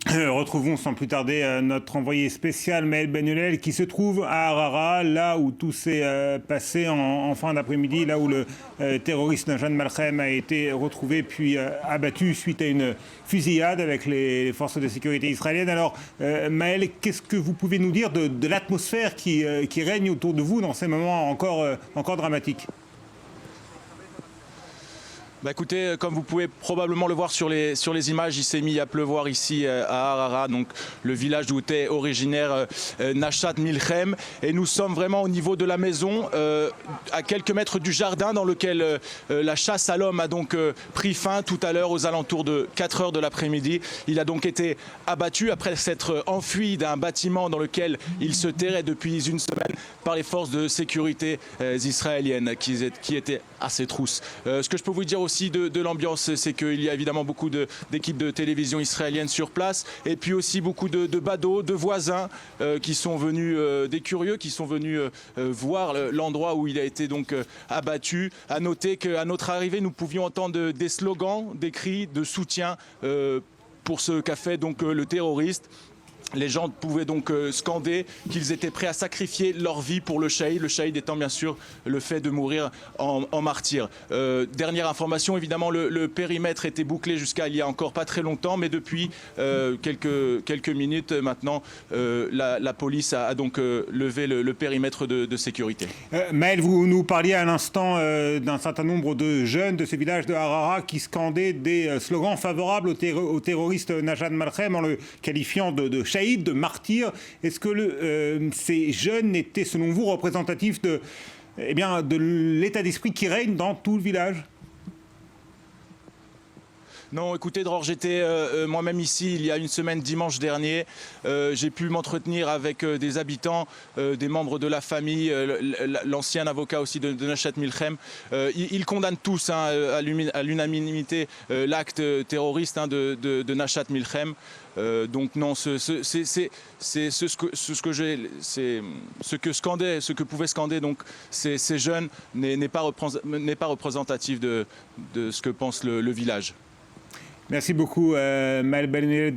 Retrouvons sans plus tarder notre envoyé spécial Maël Ben-Hellel qui se trouve à Harara, là où tout s'est passé en fin d'après-midi, là où le terroriste Najat Malchem a été retrouvé puis abattu suite à une fusillade avec les forces de sécurité israéliennes. Alors Maël, qu'est-ce que vous pouvez nous dire de l'atmosphère qui règne autour de vous dans ces moments encore dramatiques? Bah écoutez, comme vous pouvez probablement le voir sur les images, il s'est mis à pleuvoir ici à Harara, donc le village d'où était originaire Najat Malchem. Et nous sommes vraiment au niveau de la maison, à quelques mètres du jardin dans lequel la chasse à l'homme a donc pris fin tout à l'heure aux alentours de 4 heures de l'après-midi. Il a donc été abattu après s'être enfui d'un bâtiment dans lequel il se terrait depuis une semaine par les forces de sécurité israéliennes qui étaient à ses trousses. Ce que je peux vous dire aussi de l'ambiance, c'est qu'il y a évidemment beaucoup d'équipes de télévision israéliennes sur place et puis aussi beaucoup de badauds, de voisins qui sont venus, des curieux qui sont venus voir l'endroit où il a été donc abattu. À noter qu'à notre arrivée, nous pouvions entendre des slogans, des cris de soutien pour ce qu'a fait donc le terroriste. Les gens pouvaient donc scander qu'ils étaient prêts à sacrifier leur vie pour le shahid étant bien sûr le fait de mourir en martyr. Dernière information, évidemment, le périmètre était bouclé jusqu'à il y a encore pas très longtemps, mais depuis quelques minutes maintenant, la police a donc levé le périmètre de sécurité. Maël, vous nous parliez à l'instant d'un certain nombre de jeunes de ce village de Harara qui scandaient des slogans favorables au terroriste Najat Malchem en le qualifiant de shahid, de martyr. Est-ce que ces jeunes étaient, selon vous, représentatifs de l'état d'esprit qui règne dans tout le village? Non, écoutez, Dror, j'étais moi-même ici il y a une semaine, dimanche dernier. J'ai pu m'entretenir avec des habitants, des membres de la famille, l'ancien avocat aussi de Najat Malchem. Ils condamnent tous à l'unanimité l'acte terroriste de Najat Malchem. Donc non, ce que pouvaient scander donc ces jeunes n'est pas représentatif de ce que pense le village. Merci beaucoup, Maël Ben-Hellel.